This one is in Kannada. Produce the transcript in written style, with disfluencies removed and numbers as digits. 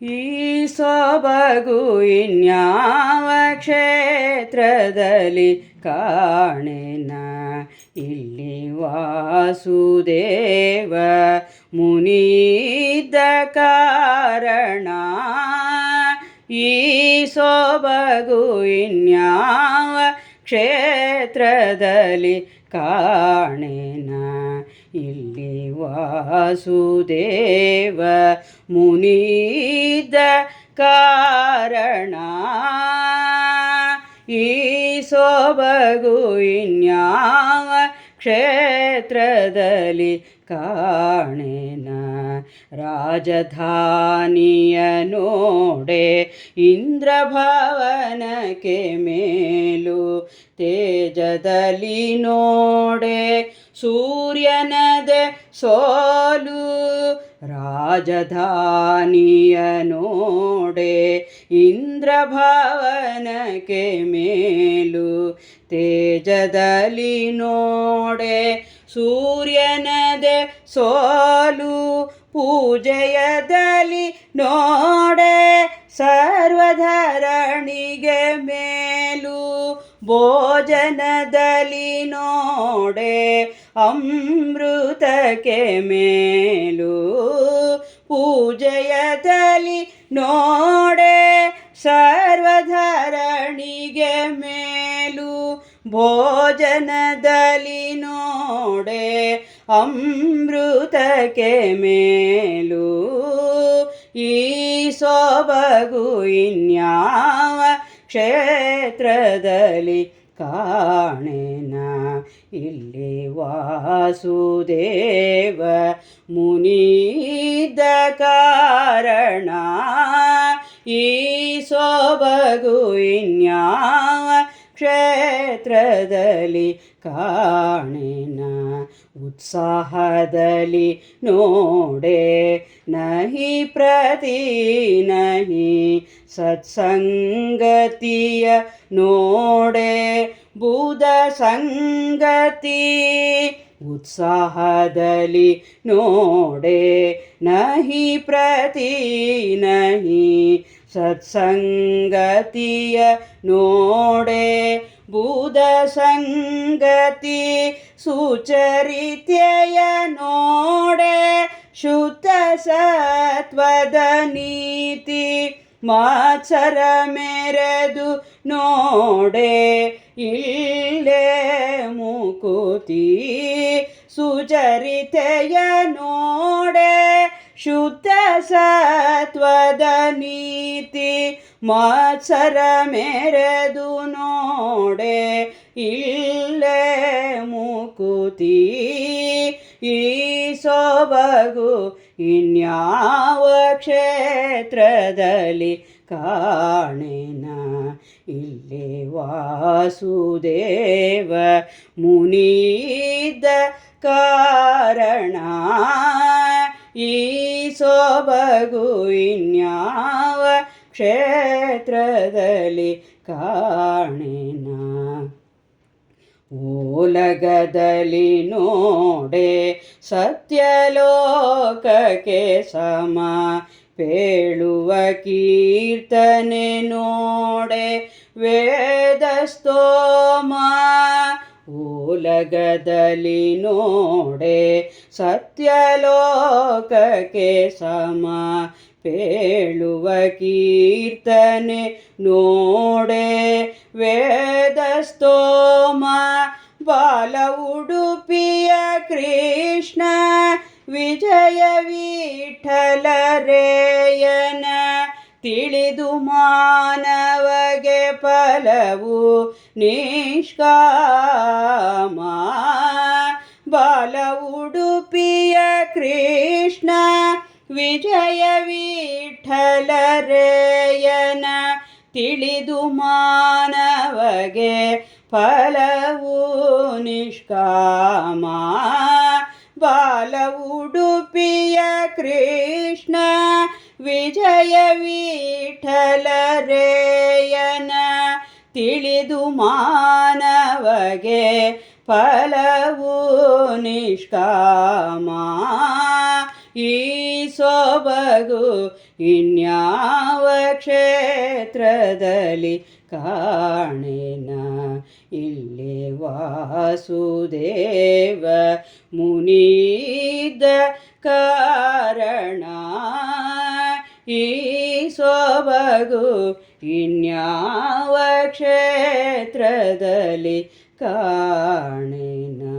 ಈ ಸೊಬಗು ಇನ್ಯಾವ ಕ್ಷೇತ್ರದಲ್ಲಿ ಕಾಣೆನ. ಇಲ್ಲಿ ವಾಸುದೇವ ಮುನಿಯಿದ್ದ ಕಾರಣ. ಈ ಸೊಬಗು ಇನ್ಯಾವ ಕ್ಷೇತ್ರದಲ್ಲಿ ಕಾಣೆನ. ಇಲ್ಲಿ ವಾಸುದೇವ ಮುನಿಯಿದ್ದ ಕಾರಣ. ಈ ಸೊಬಗು ಇನ್ಯಾವ ಕ್ಷೇತ್ರದಲ್ಲಿ ಕಾಣೆನ. ರಾಜಧಾನಿಯ ನೋಡೆ ಇಂದ್ರಭವನಕ್ಕೆ ಮೇಲು. ತೇಜದಲ್ಲಿ ನೋಡೆ ಸೂರ್ಯನದೆ ಸೋಲು. ರಾಜಧಾನಿಯ ನೋಡೆ ಇಂದ್ರಭವನಕ್ಕೆ ಮೇಲು. ತೇಜದಲ್ಲಿ ನೋಡೆ ಸೂರ್ಯನದೆ ಸೋಲು. ಪೂಜೆಯದಲ್ಲಿ ನೋಡೆ ಸರ್ವಧರಣಿಗೆ ಮೇಲು. ಭೋಜನದಲ್ಲಿ ನೋಡೆ ಅಮೃತಕ್ಕೆ ಮೇಲು. ಪೂಜೆಯದಲ್ಲಿ ನೋಡೆ ಸರ್ವಧರಣಿಗೆ ಮೇಲು. ಭೋಜನದಲ್ಲಿ ನೋಡೆ ಅಮೃತಕ್ಕೆ ಮೇಲು. ಈ ಸೊಬಗು ಇನ್ಯಾವ ಕ್ಷೇತ್ರದಲ್ಲಿ ಕಾಣೆನ. ಇಲ್ಲಿ ವಾಸುದೇವ ಮುನಿಯಿದ್ದ ಕಾರಣ. ಈ ಸೊಬಗು ಇನ್ಯಾವ ಕ್ಷೇತ್ರದಲ್ಲಿ ಕಾಣೆನ. ಉತ್ಸಾಹದಲ್ಲಿ ನೋಡೆ ನಹಿ ಪ್ರತಿ ನಹಿ. ಸತ್ಸಂಗತಿಯ ನೋಡೆ ಬುಧ ಸಂಗತಿ. ಉತ್ಸಾಹದಲ್ಲಿ ನೋಡೆ ನಹಿ ಪ್ರತಿ ನಹಿ. ಸತ್ಸಂಗತಿಯ ನೋಡೆ ಬುಧ ಸಂಗತಿ. ಸುಚರಿತೆಯ ನೋಡೆ ಶುದ್ಧ ಸತ್ವದ ನೀತಿ. ಮಾತ್ಸರ ಮೆರೆದು ನೋಡೆ ಇಲ್ಲೇ ಮುಕುತಿ. ಸುಚರಿತೆಯ ನೋಡೆ ಶುದ್ಧ ಸತ್ವದ ನೀತಿ. ಮಾತ್ಸರ ಮೆರೆದು ನೋಡೆ ಇಲ್ಲೇ ಮುಕುತಿ. ಈ ಸೊಬಗು ಇನ್ಯಾವ ಕ್ಷೇತ್ರದಲ್ಲಿ ಕಾಣೆನ. ಇಲ್ಲಿ ವಾಸುದೇವ ಮುನಿಯಿದ್ದ ಕಾರಣ. ಈ ಸೊಬಗು ಇನ್ಯಾವ ಕ್ಷೇತ್ರದಲ್ಲಿ ಕಾಣೆನ. ಓಲಗದಲ್ಲಿ ನೋಡೆ ಸತ್ಯಲೋಕಕ್ಕೆ ಸಮ. ಪೇಳುವ ಕೀರ್ತನೆ ನೋಡೆ ವೇದಸ್ತೋಮ. ಓಲಗದಲ್ಲಿ ನೋಡೆ ಸತ್ಯಲೋಕಕ್ಕೆ ಸಮ. ಪೇಳುವ ಕೀರ್ತನೆ ನೋಡೆ ವೇದಸ್ತೋಮ. ಬಾಲ ಉಡುಪಿಯ ಕೃಷ್ಣ ವಿಜಯ ವಿಠಲರೇಯನ. ತಿಳಿದು ಮಾನವಗೆ ಫಲವು ನಿಷ್ಕಾಮ. ಬಾಲ ಉಡುಪಿಯ ಕೃಷ್ಣ ವಿಜಯ ವಿಠಲರೇಯನ. ತಿಳಿದು ಮಾನವಗೆ ಫಲವು ನಿಷ್ಕಾಮ. ಬಾಲ ಉಡುಪಿಯ ಕೃಷ್ಣ ವಿಜಯ ವಿಠಲರೇಯನ. ತಿಳಿದು ಮಾನವಗೆ ಫಲವು ನಿಷ್ಕಾಮ. ಈ ಸೊಬಗು ಇನ್ಯಾವ ಕ್ಷೇತ್ರದಲ್ಲಿ ಕಾಣೆನ. ಇಲ್ಲಿ ವಾಸುದೇವ ಮುನಿಯಿದ್ದ ಕಾರಣ ಈ ಸೊಬಗು ಇನ್ಯಾವ ಕ್ಷೇತ್ರದಲ್ಲಿ ಕಾಣೆನ.